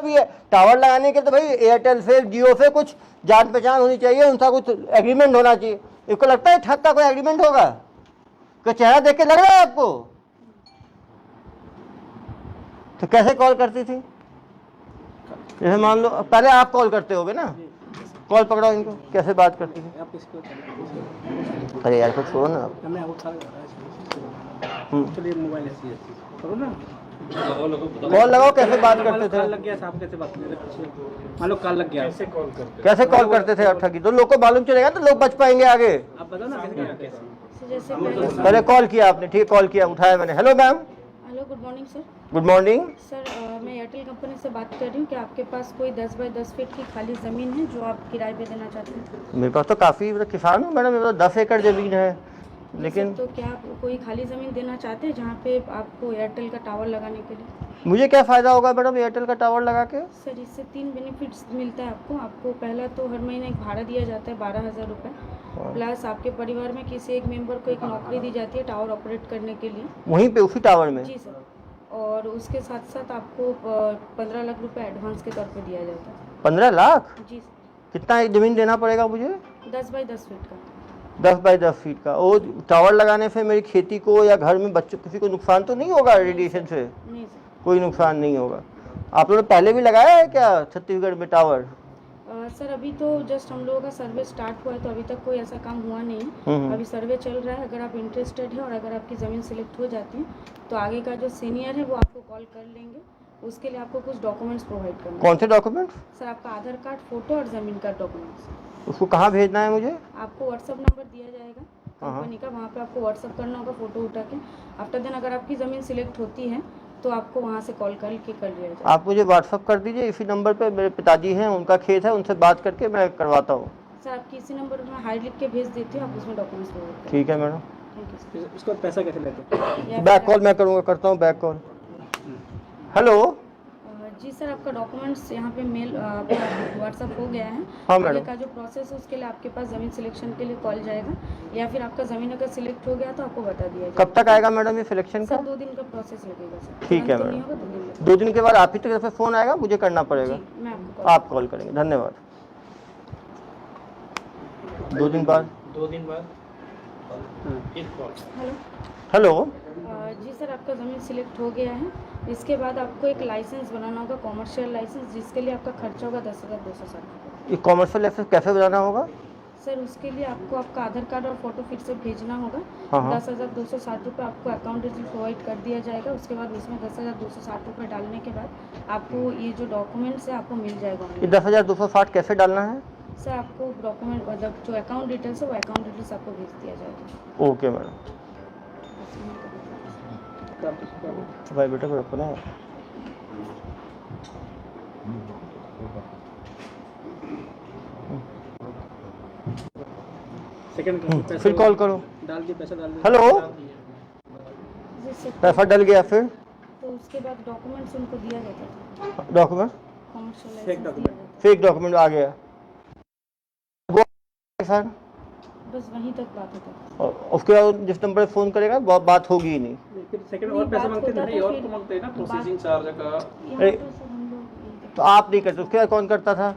भी है। टावर लगाने के तो भाई एयरटेल से, जियो से कुछ जान पहचान होनी चाहिए, उनका कुछ एग्रीमेंट होना चाहिए। इसको लगता है ठग का कोई एग्रीमेंट होगा? कोई चेहरा देख के लग रहा है आपको? तो कैसे कॉल करती थी? जैसे मान लो पहले आप कॉल करते होगे ना, कॉल पकड़ाओ इनको, कैसे बात करती थी? अरे यार कुछ छोड़ो ना आप। कॉल लगाओ, कैसे बात करते थे? कैसे कॉल करते थे आप ठगी? तो लोग को मालूम चलेगा तो लोग बच पाएंगे आगे। आप बताओ ना कैसे पहले कॉल किया आपने, ठीक, कॉल किया, उठाया मैंने। Hello ma'am. Hello, good morning sir. Good morning sir, मैं एयरटेल कंपनी से बात कर रही हूँ कि आपके पास कोई 10 बाई 10 फीट की खाली ज़मीन है जो आप किराए पे देना चाहते हैं? मेरे पास तो काफ़ी, किसान हूँ मैडम, मेरे पास 10 एकड़ ज़मीन है, लेकिन तो क्या आप कोई खाली ज़मीन देना चाहते हैं जहाँ पे आपको एयरटेल का टावर लगाने के लिए? मुझे क्या फ़ायदा होगा मैडम एयरटेल का टावर लगा के? सर, इससे 3 बेनिफिट्स मिलता है आपको। पहला तो हर महीने एक भाड़ा दिया जाता है 12,000 रुपये, प्लस आपके परिवार में किसी एक मेंबर को एक नौकरी दी जाती है टावर ऑपरेट करने के लिए, वहीं पे उसी टावर में? जी सर। और उसके साथ साथ आपको 15 लाख रुपए एडवांस के तौर पे दिया जाता है। 15 लाख? जी सर। कितना ज़मीन देना पड़ेगा मुझे? 10 बाई 10 फीट का। 10 बाई 10 फीट का। वो टावर लगाने से मेरी खेती को या घर में बच्चों किसी को नुकसान तो नहीं होगा रेडिएशन से? नहीं सर, कोई नुकसान नहीं होगा। आप लोगों ने पहले भी लगाया है क्या छत्तीसगढ़ में टावर? सर अभी तो जस्ट हम लोगों का सर्वे स्टार्ट हुआ है, तो अभी तक कोई ऐसा काम हुआ नहीं है। अभी सर्वे चल रहा है। अगर आप इंटरेस्टेड है और अगर आपकी ज़मीन सिलेक्ट हो जाती है तो आगे का जो सीनियर है वो आपको कॉल कर लेंगे। उसके लिए आपको कुछ डॉक्यूमेंट्स प्रोवाइड करना है। कौन से डॉक्यूमेंट्स? सर, आपका आधार कार्ड, फोटो और ज़मीन का डॉक्यूमेंट्स। उसको कहाँ भेजना है मुझे? आपको व्हाट्सअप नंबर दिया जाएगा कंपनी का, वहाँ पे आपको व्हाट्सअप करना होगा फ़ोटो उठा के। आफ्टर देन अगर आपकी ज़मीन सिलेक्ट होती है तो आपको वहाँ से कॉल करके कर लिया जाएगा। आप मुझे व्हाट्सअप कर दीजिए, इसी नंबर पे मेरे पिताजी हैं, उनका खेत है, उनसे बात करके मैं करवाता हूँ। सर, आपकी इसी नंबर पर मैं हाई लिख के भेज देती हूँ, आप उसमें डॉक्यूमेंट्स प्रोवाइड करें। ठीक है मैडम। Thank you sir. उसका पैसा कैसे लेते हैं? बैक कॉल मैं करूँगा, करता हूँ बैक कॉल। हेलो। जी सर, आपका डॉक्यूमेंट्स यहाँ पे मेल व्हाट्सअप हो गया है। हाँ आगे मैडम। का जो प्रोसेस है उसके लिए आपके पास ज़मीन सिलेक्शन के लिए कॉल जाएगा, या फिर आपका ज़मीन अगर सिलेक्ट हो गया तो आपको बता दिया जाएगा। कब तक आएगा मैडम ये सिलेक्शन का? सर 2 दिन का प्रोसेस लगेगा सर। ठीक है तुरंत तो नहीं मैडम। होगा, 2 दिन लगेगा। 2 दिन के बाद आप ही की तरफ से फ़ोन आएगा, मुझे करना पड़ेगा? जी, मैं आपको आप कॉल करेंगे, धन्यवाद। 2 दिन बाद? 2 दिन बाद हेलो। हेलो। जी सर, आपका ज़मीन सिलेक्ट हो गया है। इसके बाद आपको एक लाइसेंस बनाना होगा, कॉमर्शियल लाइसेंस, जिसके लिए आपका खर्चा होगा 10,260 रुपये। ये कॉमर्शियल लाइसेंस कैसे बनाना होगा? सर, उसके लिए आपको आपका आधार कार्ड और फोटो फिर से भेजना होगा। हाँ। 10,260 रुपये आपको अकाउंट डिटेल प्रोवाइड कर दिया जाएगा। उसके बाद उसमें 10,260 रुपये डालने के बाद आपको ये जो डॉक्यूमेंट्स है आपको मिल जाएगा। ये 10,260 कैसे डालना है? सर, आपको डॉक्यूमेंट मतलब जो अकाउंट डिटेल्स है वो अकाउंट डिटेल्स आपको भेज दिया जाएगा। Okay madam. भाई बेटा को रखो ना। सेकंड फिर कॉल करो। डाल दिए, पैसा डाल दिए। हेलो। जी सर, पैसा डल गया, फिर तो उसके बाद डॉक्यूमेंट्स उनको दिया जाता है, डॉक्यूमेंट? कॉमर्शियल फेक लाइसेंस दिया डॉक्यूमेंट। जाता है। फेक डॉक्यूमेंट आ गया सर? बस वहीं तक बात होता है। और उसके बाद जिस नंबर पे फ़ोन करेगा बात होगी ही नहीं। फिर सेकंड और पैसा मांगते हैं नहीं, और तो मांगते हैं ना प्रोसेसिंग चार्ज का। यहाँ तो सर हम लोग तो आप नहीं करते, उसके बाद कौन करता था?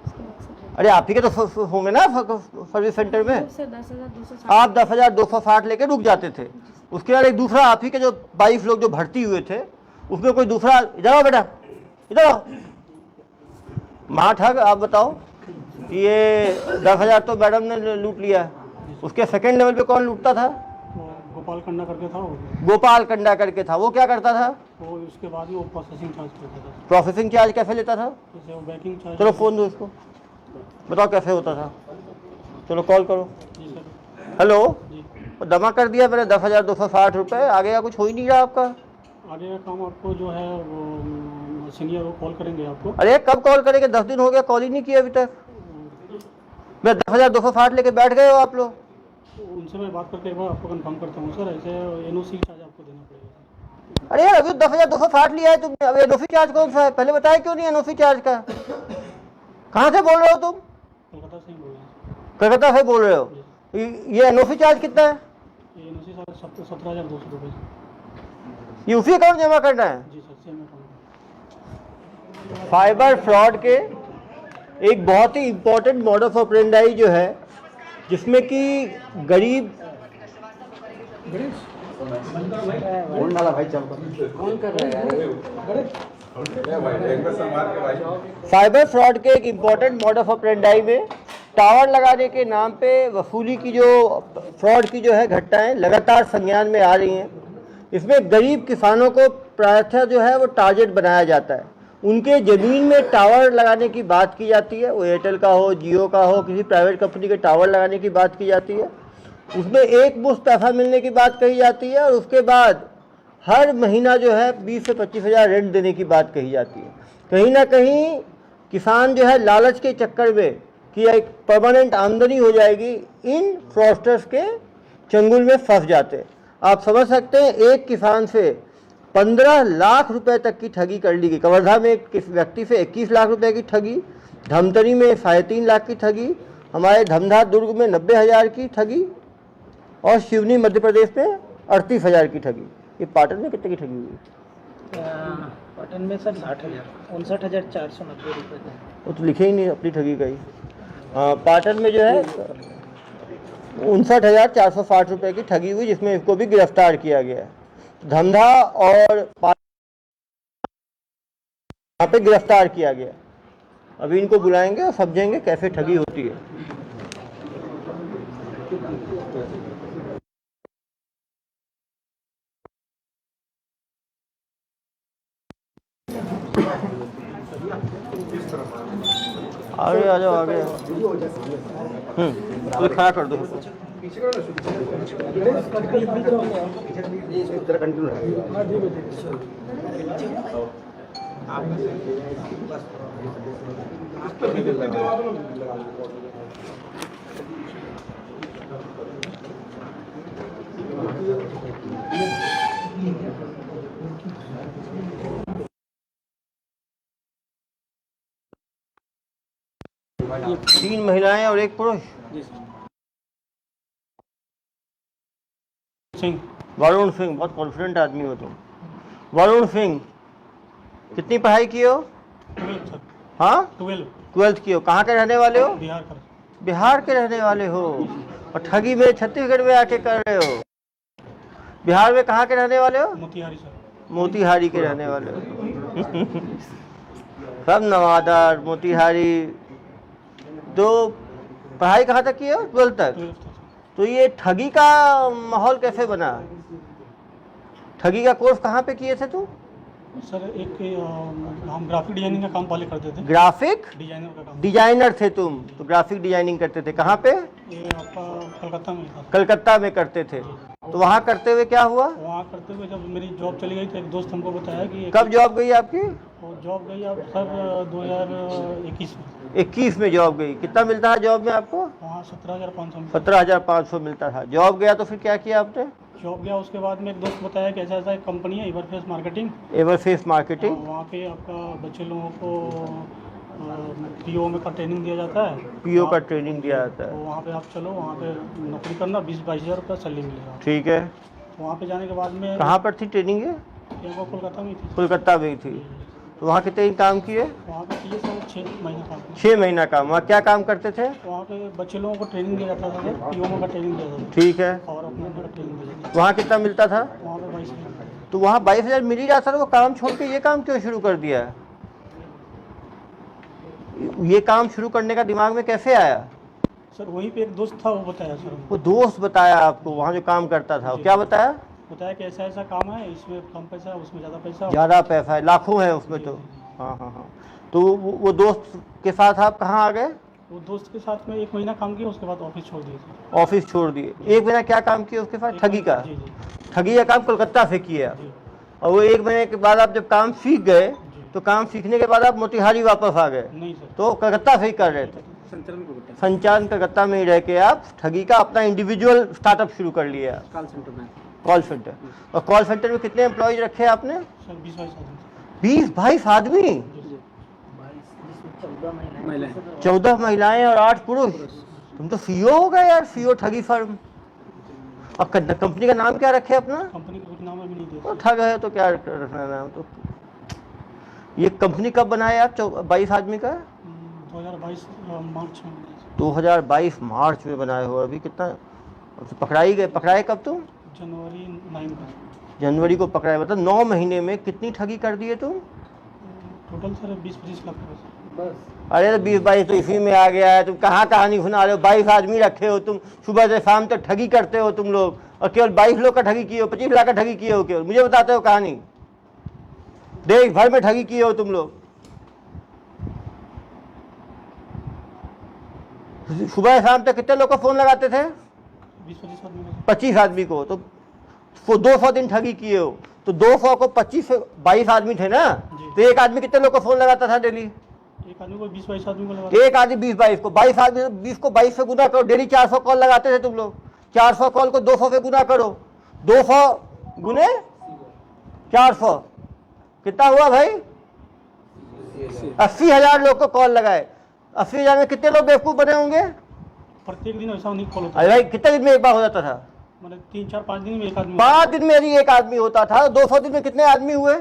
उसके बाद सर अरे आप ही के तो होंगे ना सर्विस सेंटर में। सर 10,260 आप 10,260 लेके रुक जाते थे। उसके बाद एक दूसरा आप ही के जो 22 लोग जो भर्ती हुए थे उसमें कोई दूसरा, इधर आओ बेटा, इधर आओ। माँ ठग, आप बताओ, ये 10,000 तो मैडम ने लूट लिया है, उसके सेकंड लेवल पे कौन लूटता था? गोपाल कंडा करके था वो। गोपाल कंडा करके था, वो क्या करता था? वो उसके बाद ही वो प्रोसेसिंग चार्ज करता था। प्रोसेसिंग चार्ज कैसे लेता था? जैसे वो बैकिंग चार्ज। चलो फ़ोन दो इसको, बताओ कैसे होता था। चलो कॉल करो। जी सर। हेलो। जी। जमा कर दिया मैंने 10,260 रुपये, आगे का कुछ हो ही नहीं रहा आपका। आगे का काम आपको जो है वो सीनियर वो कॉल करेंगे आपको। अरे कब कॉल करेंगे? 10 दिन हो गया, कॉल ही नहीं किया अभी तक। मैं 10,260 लेके बैठ गए हो आप लोग। उनसे मैं बात करके एक बार आपको कंफर्म करता हूँ सर। ऐसे एनओसी चार्ज आपको देना पड़ेगा। अरे अभी 10,260 लिया है तुमने, अब एनओसी चार्ज कौन सा है? पहले बताया क्यों नहीं एनओसी चार्ज का? कहाँ से बोल रहे हो तुम? कलकत्ता से ही बोल रहे हैं। कलकत्ता से बोल रहे हो? ये एनओसी चार्ज कितना है? ये एनओसी सर 17,200 रुपये। ये उसी अकाउंट जमा करना है? जी sir, same account. Cyber fraud के एक बहुत ही इम्पोर्टेंट मॉडस ऑपरेंडाई जो है, जिसमें कि गरीब साइबर फ्रॉड के एक इम्पोर्टेंट मॉडस ऑपरेंडाई में टावर लगाने के नाम पे वसूली की जो फ्रॉड की जो है घटनाएं लगातार संज्ञान में आ रही हैं। इसमें गरीब किसानों को प्रायः जो है वो टारगेट बनाया जाता है। उनके ज़मीन में टावर लगाने की बात की जाती है, वो एयरटेल का हो, जियो का हो, किसी प्राइवेट कंपनी के टावर लगाने की बात की जाती है। उसमें एक मुश्त पैसा मिलने की बात कही जाती है और उसके बाद हर महीना जो है 20 से 25 हज़ार रेंट देने की बात कही जाती है। कहीं ना कहीं किसान जो है लालच के चक्कर में कि एक परमानेंट आमदनी हो जाएगी, इन फ्रॉडस्टर्स के चंगुल में फंस जाते हैं। आप समझ सकते हैं, एक किसान से 15 लाख रुपए तक की ठगी कर ली गई। कवर्धा में एक व्यक्ति से 21 लाख रुपए की ठगी, धमतरी में 3.5 लाख की ठगी, हमारे धमधा दुर्ग में 90,000 की ठगी और शिवनी मध्य प्रदेश में 38,000 की ठगी। ये पाटन में कितने की ठगी हुई? पाटन में सर 60,000, 59,490 रुपये का। वो तो लिखे ही नहीं अपनी ठगी का ही। पाटन में जो है 59,460 रुपये की ठगी हुई, जिसमें इसको भी गिरफ्तार किया गया है। धमधा और यहाँ पे गिरफ्तार किया गया। अभी इनको बुलाएंगे और समझेंगे कैसे ठगी होती है। आगे आ जाओ, आगे तो खड़ा कर दो। ये 3 महिलाएं और 1 पुरुष। सिंह, वरुण सिंह, बहुत कॉन्फिडेंट आदमी हो तुम। वरुण सिंह, कितनी पढ़ाई की हो? 12 सर, हाँ, 12th की हो। कहाँ के रहने वाले हो? बिहार का। बिहार के रहने वाले हो और ठगी में छत्तीसगढ़ में आके कर रहे हो। बिहार में कहाँ के रहने वाले हो? मोतिहारी सर। मोतिहारी के रहने वाले हो। सब नवादा, मोतिहारी। तो पढ़ाई कहाँ तक की हो? 12th तक। 12 सर। तो ये ठगी का माहौल कैसे बना? ठगी का कोर्स कहाँ पे किए थे तुम? सर एक हम ग्राफिक डिजाइनिंग का काम पहले करते थे। ग्राफिक डिजाइनर का काम। डिजाइनर थे तुम, तो ग्राफिक डिजाइनिंग करते थे। कहाँ पे? ये आपका कलकत्ता में था। कलकत्ता में करते थे। तो वहाँ करते हुए क्या हुआ? वहाँ करते हुए जब मेरी जॉब चली गई तो एक दोस्त हमको बताया कि कब जॉब गई आपकी? वो जॉब गई आप सर 2021 में। 21 में जॉब गई। कितना मिलता है जॉब में आपको? वहाँ 17,500 17,500 मिलता था। जॉब गया तो फिर क्या किया आपने? जॉब गया, उसके बाद में एक दोस्त बताया कि ऐसा ऐसा एक कंपनी है एवरफेस मार्केटिंग। एवरफेस मार्केटिंग। वहाँ पे आपका बच्चे लोगों को पीओ में का ट्रेनिंग दिया जाता है। पीओ का ट्रेनिंग दिया जाता तो है। वहाँ पे आप चलो, वहाँ पे नौकरी करना, 20-22 हज़ार रुपये सैलरी मिलेगा। ठीक है। तो वहाँ पे जाने के बाद में कहाँ पर थी ट्रेनिंग ये? वो कोलकाता में थी। कोलकाता में थी। तो वहाँ कितने दिन काम किए? वहाँ पे किए सर 6 महीना काम। 6 महीना काम। वहाँ क्या काम करते थे? वहाँ पे बच्चे लोगों को ट्रेनिंग दिया जाता था, पीओ में का ट्रेनिंग दिया जाता ठीक है। था और अपना का ट्रेनिंग दिया जाता वहाँ कितना मिलता था? था। वहाँ पे 22 हज़ार। तो वहाँ 22,000 मिल ही रहा था, वो काम छोड़ के ये काम क्यों शुरू कर दिया? ये काम शुरू करने का दिमाग में कैसे आया? सर वहीं पे एक दोस्त था, वो बताया सर। वो दोस्त बताया आपको वहाँ जो काम करता था? वो क्या बताया? बताया कि ऐसा ऐसा काम है, इसमें कम पैसा है, उसमें ज़्यादा पैसा है। ज़्यादा पैसा है, लाखों है उसमें तो। हाँ हाँ हाँ। तो वो दोस्त के साथ आप कहाँ आ गए? वो दोस्त के साथ में 1 महीना काम किया, उसके बाद ऑफिस छोड़ दिए थे। ऑफिस छोड़ दिए। 1 महीना क्या काम किया उसके साथ? ठगी का। जी जी ठगी का काम कोलकाता से किया। जी और वो 1 महीने के बाद आप जब काम सीख गए, तो काम सीखने के बाद आप मोतिहारी वापस आ गए। नहीं सर, तो कलकत्ता से ही कर रहे थे। संचालन कलकत्ता में ही रह के आप ठगी का अपना इंडिविजुअल स्टार्टअप शुरू कर लिया। कॉल सेंटर में। Call centre. और कॉल सेंटर में कितने एम्प्लॉयज रखे आपने? सर 20-22 आदमी। 20-22 आदमी। 14 महिलाएं और 8 पुरुष। तुम तो सीईओ हो गए यार, सीईओ ठगी फर्म। और कंपनी का नाम क्या रखे अपना? कंपनी का कुछ नाम अभी नहीं दिया। तो ठग है तो क्या रखना नाम? तो ये कंपनी कब बनाए आप 22 आदमी का? 2022 मार्च में बना है। 2022 मार्च में बनाए हो। अभी कितना तो पकड़ाए कब तुम? जनवरी 9 को। जनवरी को पकड़ाए, मतलब 9 महीने में कितनी ठगी कर दिए तुम? टोटल सर 20-25 लाख रुपये सर। बस अरे तो 20-22 तो इसी में आ गया है। तुम कहाँ कहानी सुना रहे हो? 22 आदमी रखे हो तुम, सुबह से शाम तक ठगी करते हो तुम लोग, और केवल 22 लोग का ठगी किए हो, 25 लाख का ठगी किए हो केवल, मुझे बताते हो कहानी। देश भर में ठगी किए हो तुम लोग। सुबह शाम तक कितने लोग को फोन लगाते थे? 20-25 आदमी का। 25 आदमी को, तो 200 दिन ठगी किए हो। तो 200 को 25 से 22 आदमी थे ना, तो एक आदमी कितने लोग को फोन लगाता था डेली? एक आदमी को 20-22 आदमी को लगा। एक आदमी 20-22 को, 22 आदमी 20 को 22 से गुना करो, डेली 400 कॉल लगाते थे तुम लोग। 400 कॉल को 200 से गुना करो, 200 गुने 400 कितना हुआ भाई? 80,000 लोग को कॉल लगाए। 80,000 में कितने लोग बेवकूफ बने होंगे? प्रत्येक दिन ऐसा नहीं कॉल होता। अरे भाई कितने दिन में एक बार हो जाता था? मतलब 3-4-5 दिन में एक आदमी। 5 दिन में यदि एक आदमी होता था, 200 दिन में कितने आदमी हुए?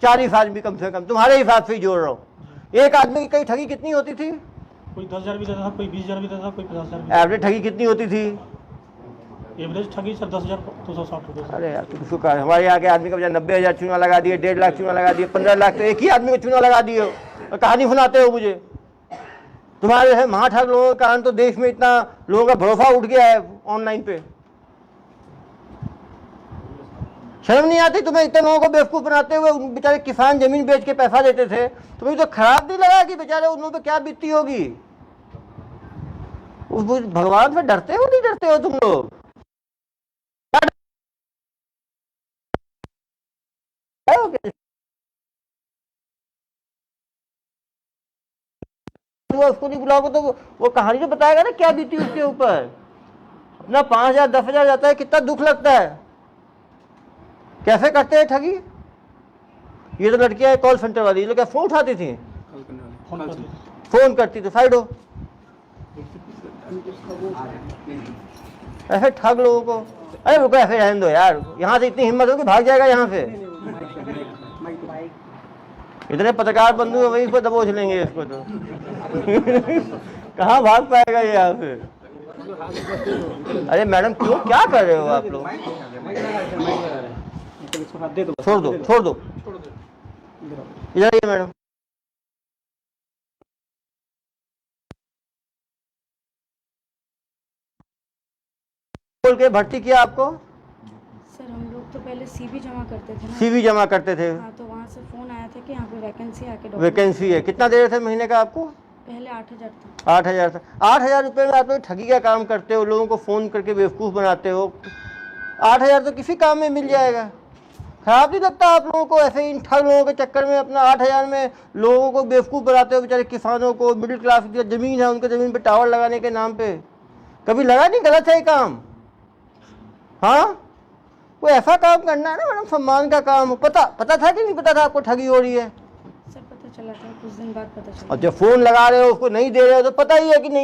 40 आदमी कम से कम, तुम्हारे हिसाब से ही जोड़ रहा हूँ। एक आदमी की कई ठगी कितनी होती थी? कोई 10,000 भी देता था, कोई 20,000 भी देता था, कोई 50,000 भी। एवरेज ठगी कितनी होती थी? एवरेज ठगी सर 10,260 रुपये सर। अरे यार तुम इसको कहा, हमारे यहाँ के आदमी का बजाय 90,000 चूना लगा दिए, 1.5 लाख चूना लगा दिए, 15 लाख तो एक ही आदमी को चूना लगा दिए हो, और कहानी सुनाते हो मुझे। तुम्हारे है महाठग लोगों के कारण तो देश में इतना लोगों का भरोसा उठ गया है ऑनलाइन पे। शर्म नहीं आती तुम्हें इतने लोगों को बेवकूफ बनाते हुए? उन बेचारे किसान जमीन बेच के पैसा देते थे, तुम्हें तो खराब नहीं लगा कि बेचारे उन लोगों पे क्या बीतती होगी? उस भगवान से डरते हो नहीं डरते हो तुम लोग? वो उसको नहीं बुलाओगे तो वो कहानी तो बताएगा ना क्या बीती उसके ऊपर। अपना 5,000 10,000 जाता है, कितना दुख लगता है। कैसे करते हैं ठगी? ये तो लड़कियां कॉल सेंटर वाली, ये लोग क्या फोन उठाती थी? फोन करती थी, साइड हो। ऐसे ठग लोगों को, अरे रुको ऐसे रहने दो यार, यहाँ से इतनी हिम्मत हो कि भाग जाएगा यहाँ से। इतने पत्रकार बंधु है, वहीं पर दबोच लेंगे इसको तो। कहाँ भाग पाएगा ये यहाँ से? अरे मैडम क्यों, क्या कर रहे हो आप लोग? छोड़ दो इधर आइए मैडम। बोल के भर्ती किया आपको? सर हम लोग तो पहले सीवी जमा करते थे ना। सीवी जमा करते थे? हाँ, तो वहाँ से फोन आया था कि यहाँ पे वैकेंसी आके वैकेंसी है। कितना दे रहे थे महीने का आपको? पहले 8,000 था। 8,000 था। 8,000 रुपये में आप लोग ठगी का काम करते हो, लोगों को फ़ोन करके बेवकूफ़ बनाते हो। 8,000 तो किसी काम में मिल जाएगा। खराब नहीं लगता आप लोगों को ऐसे इन ठग लोगों के चक्कर में अपना 8,000 में लोगों को बेवकूफ़ बनाते हो? बेचारे किसानों को, मिडिल क्लास की ज़मीन है उनके ज़मीन पे टावर लगाने के नाम पे। कभी लगा नहीं गलत है ये काम? हाँ, कोई ऐसा काम करना है ना मैडम, सम्मान का काम हो। पता था कि नहीं पता था आपको ठगी हो रही है? सर पता चला था, कुछ दिन बाद पता चला। और जब फ़ोन लगा रहे हो उसको नहीं दे रहे हो तो पता ही है कि नहीं